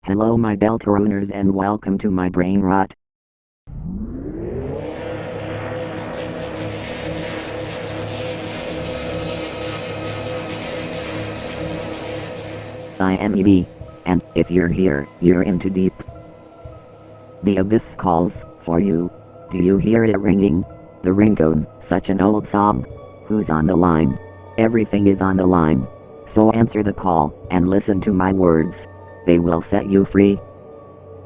Hello my Deltaruners and welcome to my brain rot. I am EB, and if you're here, you're in too deep. The abyss calls for you. Do you hear it ringing? The ringtone, such an old song. Who's on the line? Everything is on the line. So answer the call, and listen to my words. They will set you free.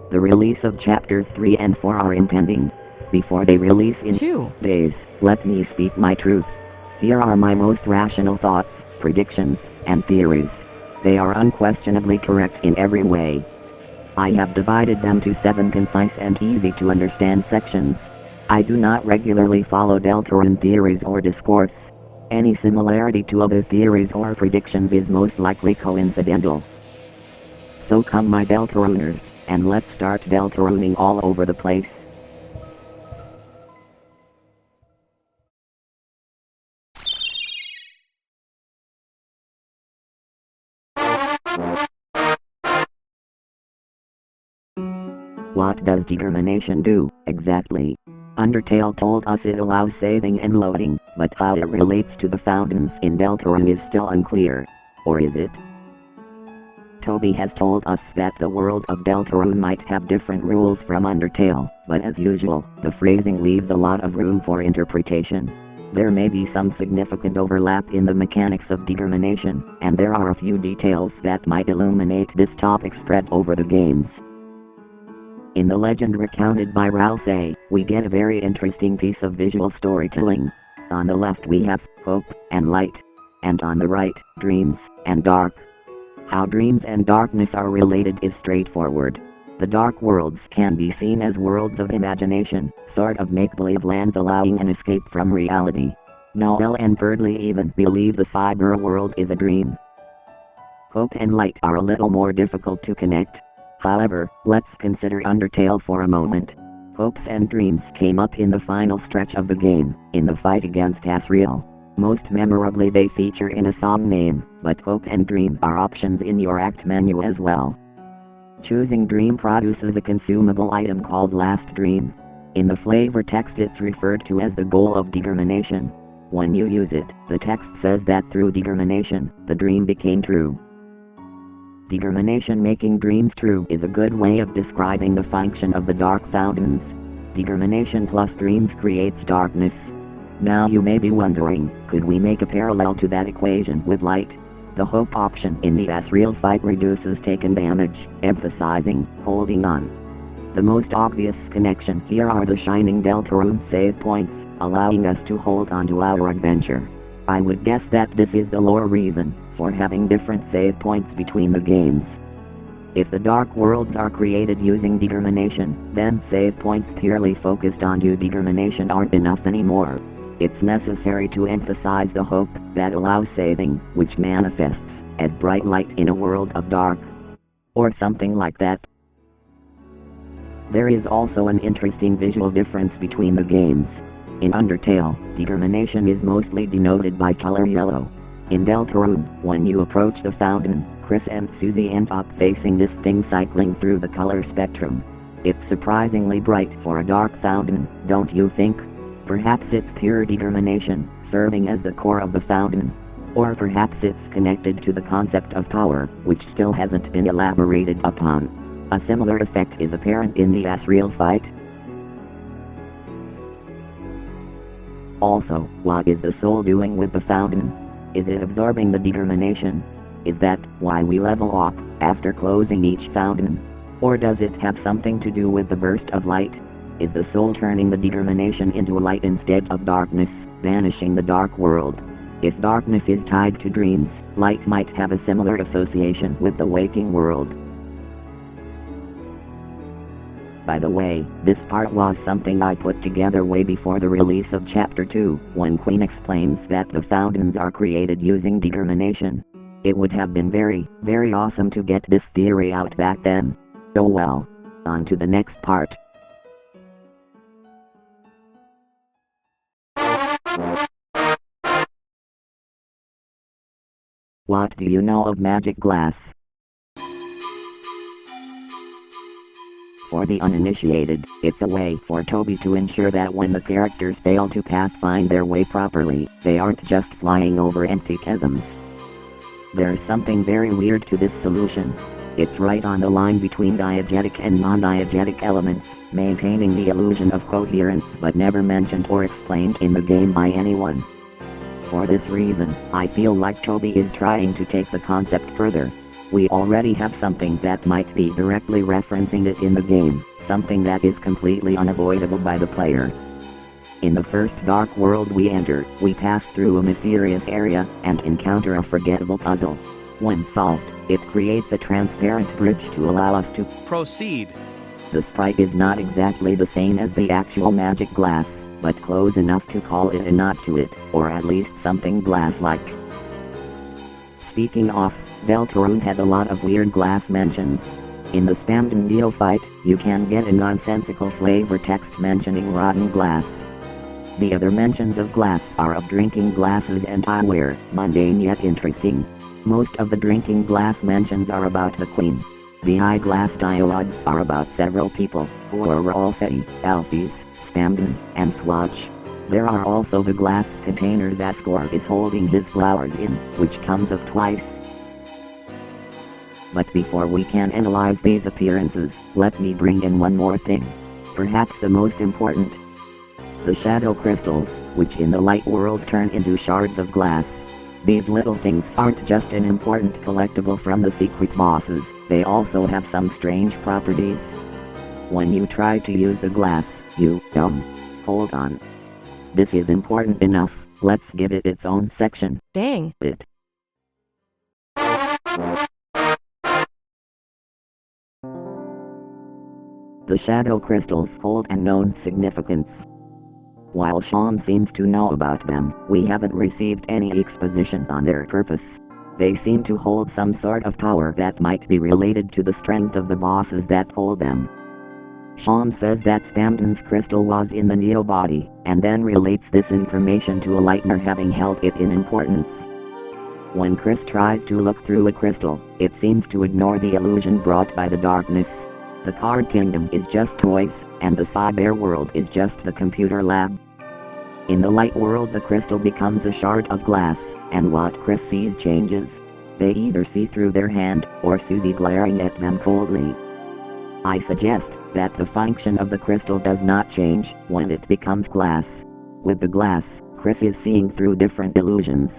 The release of chapters 3 and 4 are impending. Before they release in 2 days, let me speak my truth. Here are my most rational thoughts, predictions, and theories. They are unquestionably correct in every way. I have divided them to 7 concise and easy to understand sections. I do not regularly follow Deltarune theories or discourse. Any similarity to other theories or predictions is most likely coincidental. So come my Deltaruners, and let's start Deltaruning all over the place. What does determination do, exactly? Undertale told us it allows saving and loading, but how it relates to the fountains in Deltarune is still unclear. Or is it? Toby has told us that the world of Deltarune might have different rules from Undertale, but as usual, the phrasing leaves a lot of room for interpretation. There may be some significant overlap in the mechanics of determination, and there are a few details that might illuminate this topic spread over the games. In the legend recounted by Rousey, we get a very interesting piece of visual storytelling. On the left we have hope and light, and on the right, dreams and dark. How dreams and darkness are related is straightforward. The dark worlds can be seen as worlds of imagination, sort of make-believe lands allowing an escape from reality. Noel and Birdley even believe the cyber world is a dream. Hope and light are a little more difficult to connect. However, let's consider Undertale for a moment. Hopes and dreams came up in the final stretch of the game, in the fight against Asriel. Most memorably they feature in a song name, but hope and dream are options in your act menu as well. Choosing dream produces a consumable item called Last Dream. In the flavor text it's referred to as the goal of determination. When you use it, the text says that through determination, the dream became true. Determination making dreams true is a good way of describing the function of the dark fountains. Determination plus dreams creates darkness. Now you may be wondering, could we make a parallel to that equation with light? The hope option in the Asriel fight reduces taken damage, emphasizing holding on. The most obvious connection here are the shining Deltarune save points, allowing us to hold on to our adventure. I would guess that this is the lore reason for having different save points between the games. If the dark worlds are created using determination, then save points purely focused on determination aren't enough anymore. It's necessary to emphasize the hope that allows saving, which manifests as bright light in a world of dark. Or something like that. There is also an interesting visual difference between the games. In Undertale, determination is mostly denoted by color yellow. In Deltarune, when you approach the fountain, Chris and Susie end up facing this thing cycling through the color spectrum. It's surprisingly bright for a dark fountain, don't you think? Perhaps it's pure determination, serving as the core of the fountain. Or perhaps it's connected to the concept of power, which still hasn't been elaborated upon. A similar effect is apparent in the Asriel fight. Also, what is the soul doing with the fountain? Is it absorbing the determination? Is that why we level up after closing each fountain? Or does it have something to do with the burst of light? Is the soul turning the determination into light instead of darkness, banishing the dark world? If darkness is tied to dreams, light might have a similar association with the waking world. By the way, this part was something I put together way before the release of Chapter 2, when Queen explains that the fountains are created using determination. It would have been very, very awesome to get this theory out back then. Oh well. On to the next part. What do you know of magic glass? For the uninitiated, it's a way for Toby to ensure that when the characters fail to pathfind their way properly, they aren't just flying over empty chasms. There's something very weird to this solution. It's right on the line between diegetic and non-diegetic elements, maintaining the illusion of coherence but never mentioned or explained in the game by anyone. For this reason, I feel like Toby is trying to take the concept further. We already have something that might be directly referencing it in the game, something that is completely unavoidable by the player. In the first dark world we enter, we pass through a mysterious area and encounter a forgettable puzzle. When solved, it creates a transparent bridge to allow us to proceed. The sprite is not exactly the same as the actual magic glass, but close enough to call it a nod to it, or at least something glass-like. Speaking of, Deltarune had a lot of weird glass mentions. In the spammed neophyte, you can get a nonsensical flavor text mentioning rotten glass. The other mentions of glass are of drinking glasses and eyewear, mundane yet interesting. Most of the drinking glass mentions are about the Queen. The eyeglass dialogues are about several people, who are Ralphie, Alphys, Spamden, and Swatch. There are also the glass containers that Score is holding his flowers in, which comes up twice. But before we can analyze these appearances, let me bring in one more thing. Perhaps the most important. The shadow crystals, which in the light world turn into shards of glass. These little things aren't just an important collectible from the secret bosses, they also have some strange properties. When you try to use the glass, hold on. This is important enough, let's give it its own section. Dang. The shadow crystals hold an unknown significance. While Sean seems to know about them, we haven't received any exposition on their purpose. They seem to hold some sort of power that might be related to the strength of the bosses that hold them. Sean says that Spamden's crystal was in the Neo body, and then relates this information to a Lightner having held it in importance. When Chris tries to look through a crystal, it seems to ignore the illusion brought by the darkness. The card kingdom is just toys, and the cyber world is just the computer lab. In the light world the crystal becomes a shard of glass, and what Chris sees changes. They either see through their hand, or Susie glaring at them coldly. I suggest that the function of the crystal does not change when it becomes glass. With the glass, Chris is seeing through different illusions.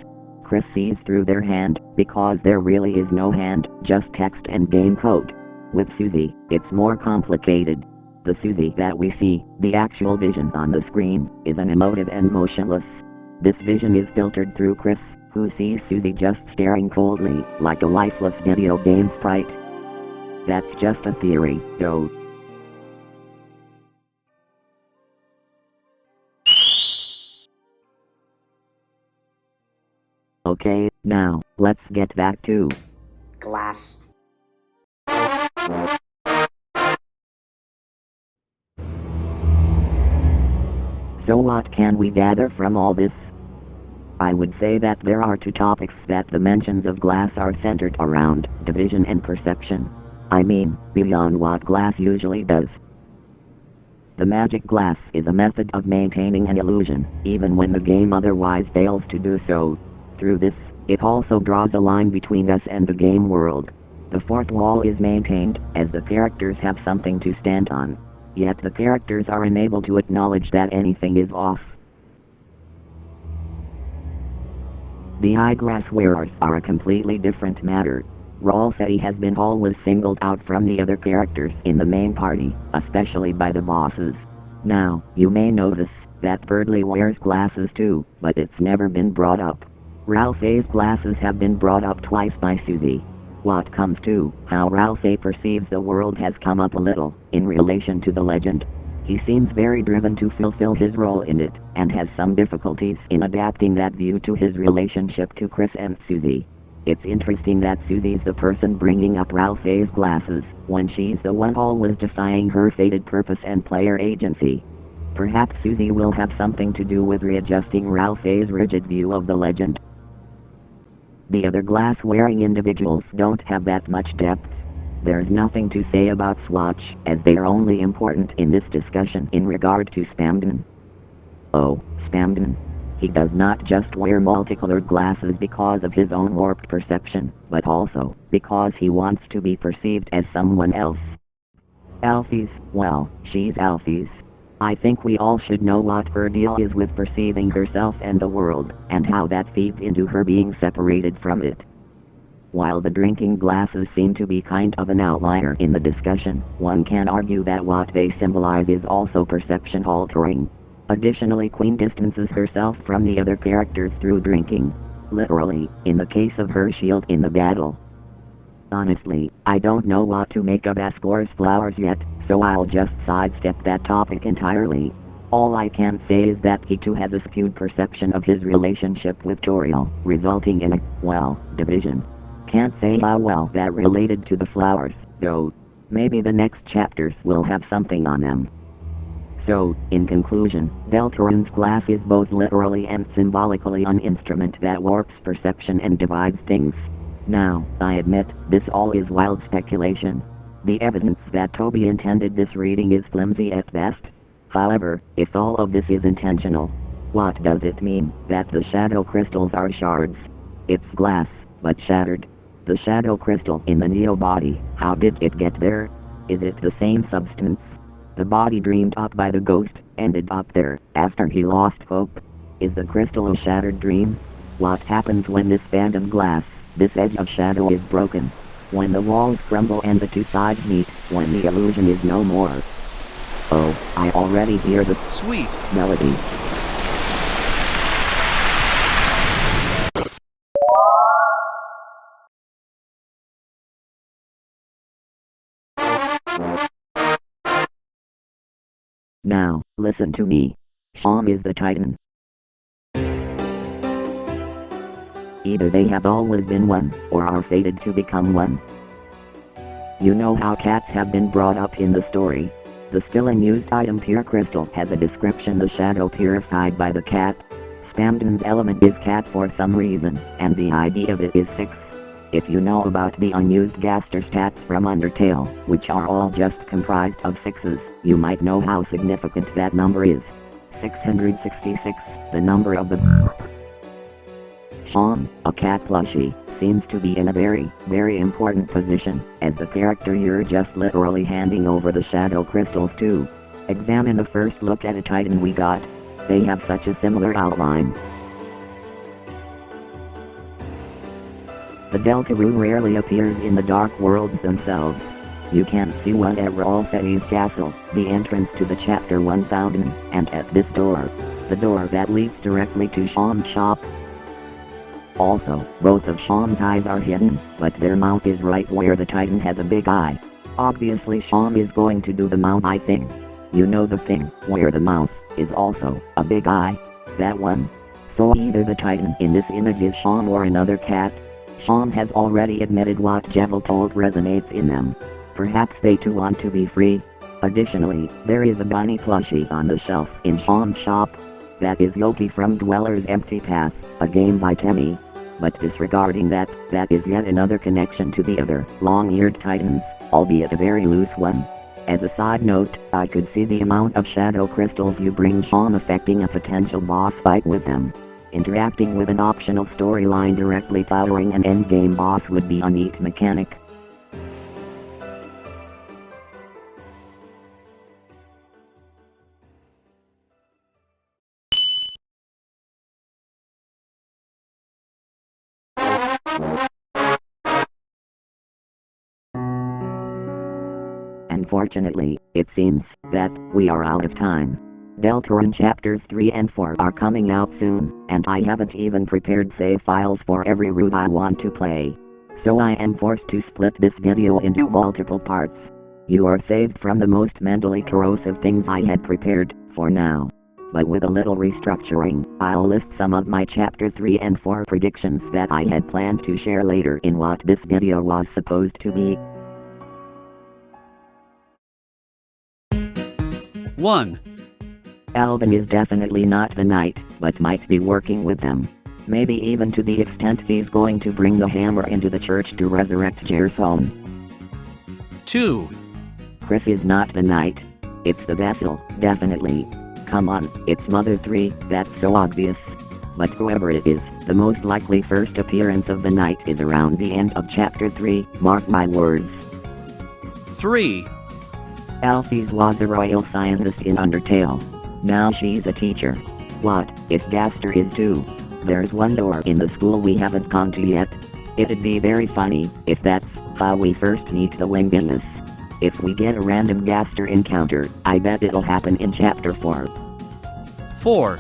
Chris sees through their hand, because there really is no hand, just text and game code. With Susie, it's more complicated. The Susie that we see, the actual vision on the screen, is unemotive and motionless. This vision is filtered through Chris, who sees Susie just staring coldly, like a lifeless video game sprite. That's just a theory, though. Okay, now, let's get back to glass. So what can we gather from all this? I would say that there are two topics that the mentions of glass are centered around, division and perception. I mean, beyond what glass usually does. The magic glass is a method of maintaining an illusion, even when the game otherwise fails to do so. Through this, it also draws a line between us and the game world. The fourth wall is maintained, as the characters have something to stand on. Yet the characters are unable to acknowledge that anything is off. The eyeglass wearers are a completely different matter. Ralphie has been always singled out from the other characters in the main party, especially by the bosses. Now, you may notice that Birdley wears glasses too, but it's never been brought up. Ralphie's glasses have been brought up twice by Susie. What comes to how Ralphie perceives the world has come up a little, in relation to the legend. He seems very driven to fulfill his role in it, and has some difficulties in adapting that view to his relationship to Chris and Susie. It's interesting that Susie's the person bringing up Ralphie's glasses, when she's the one always defying her fated purpose and player agency. Perhaps Susie will have something to do with readjusting Ralphie's rigid view of the legend. The other glass-wearing individuals don't have that much depth. There's nothing to say about Swatch, as they are only important in this discussion in regard to Spamden. Oh, Spamden. He does not just wear multicolored glasses because of his own warped perception, but also because he wants to be perceived as someone else. Alphys, well, she's Alphys. I think we all should know what her deal is with perceiving herself and the world, and how that feeds into her being separated from it. While the drinking glasses seem to be kind of an outlier in the discussion, one can argue that what they symbolize is also perception altering. Additionally, Queen distances herself from the other characters through drinking. Literally, in the case of her shield in the battle. Honestly, I don't know what to make of Asgore's flowers yet, so I'll just sidestep that topic entirely. All I can say is that he too has a skewed perception of his relationship with Toriel, resulting in a, well, division. Can't say how well that related to the flowers, though. Maybe the next chapters will have something on them. So, in conclusion, Deltarune's glass is both literally and symbolically an instrument that warps perception and divides things. Now, I admit, this all is wild speculation. The evidence that Toby intended this reading is flimsy at best. However, if all of this is intentional, what does it mean that the shadow crystals are shards? It's glass, but shattered. The shadow crystal in the Neo body, how did it get there? Is it the same substance? The body dreamed up by the ghost ended up there after he lost hope. Is the crystal a shattered dream? What happens when this phantom glass, this edge of shadow is broken? When the walls crumble and the two sides meet, when the illusion is no more. Oh, I already hear the sweet melody. Now, listen to me. Sham is the Titan. Either they have always been one, or are fated to become one. You know how cats have been brought up in the story. The still unused item Pure Crystal has a description: the shadow purified by the cat. Spamden's element is cat for some reason, and the ID of it is 6. If you know about the unused Gaster stats from Undertale, which are all just comprised of 6s, you might know how significant that number is. 666, the number of the Sham, a cat plushie, seems to be in a very, very important position, as the character you're just literally handing over the shadow crystals to. Examine the first look at a Titan we got. They have such a similar outline. The Deltarune rarely appears in the Dark Worlds themselves. You can see one at Ralphie's castle, the entrance to the Chapter 1 fountain, and at this door. The door that leads directly to Sham's shop. Also, both of Sham's eyes are hidden, but their mouth is right where the Titan has a big eye. Obviously Sham is going to do the mouth eye thing. You know, the thing where the mouth is also a big eye? That one. So either the Titan in this image is Sham or another cat. Sham has already admitted what Jevil told resonates in them. Perhaps they too want to be free. Additionally, there is a bunny plushie on the shelf in Sham's shop. That is Yoki from Dweller's Empty Path, a game by Temmie. But disregarding that, that is yet another connection to the other long-eared Titans, albeit a very loose one. As a side note, I could see the amount of shadow crystals you bring Sham affecting a potential boss fight with them. Interacting with an optional storyline directly powering an endgame boss would be a neat mechanic. Unfortunately, it seems that we are out of time. Deltarune chapters 3 and 4 are coming out soon, and I haven't even prepared save files for every route I want to play. So I am forced to split this video into multiple parts. You are saved from the most mentally corrosive things I had prepared, for now. But with a little restructuring, I'll list some of my chapter 3 and 4 predictions that I had planned to share later in what this video was supposed to be. 1. Alvin is definitely not the knight, but might be working with them. Maybe even to the extent he's going to bring the hammer into the church to resurrect Gerson. 2. Chris is not the knight. It's the vessel, definitely. Come on, it's Mother 3, that's so obvious. But whoever it is, the most likely first appearance of the knight is around the end of chapter 3, mark my words. 3. Alphys was a royal scientist in Undertale. Now she's a teacher. What if Gaster is too? There's one door in the school we haven't gone to yet. It'd be very funny if that's how we first meet the Winginus. If we get a random Gaster encounter, I bet it'll happen in chapter 4. 4.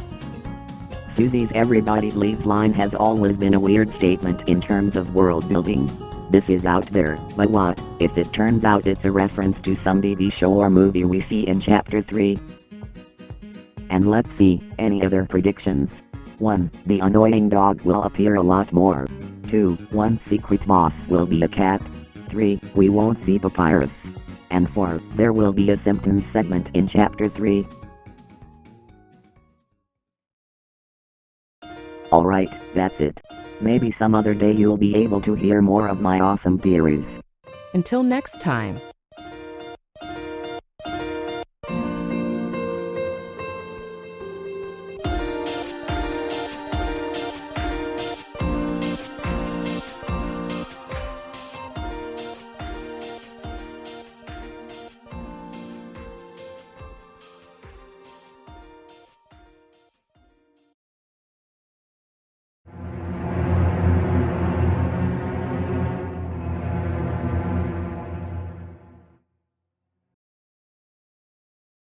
Susie's everybody leaves line has always been a weird statement in terms of world building. This is out there, but what if it turns out it's a reference to some TV show or movie we see in chapter 3? And let's see, any other predictions? 1. The annoying dog will appear a lot more. 2. One secret boss will be a cat. 3. We won't see Papyrus. And 4. There will be a Symptoms segment in chapter 3. Alright, that's it. Maybe some other day you'll be able to hear more of my awesome theories. Until next time.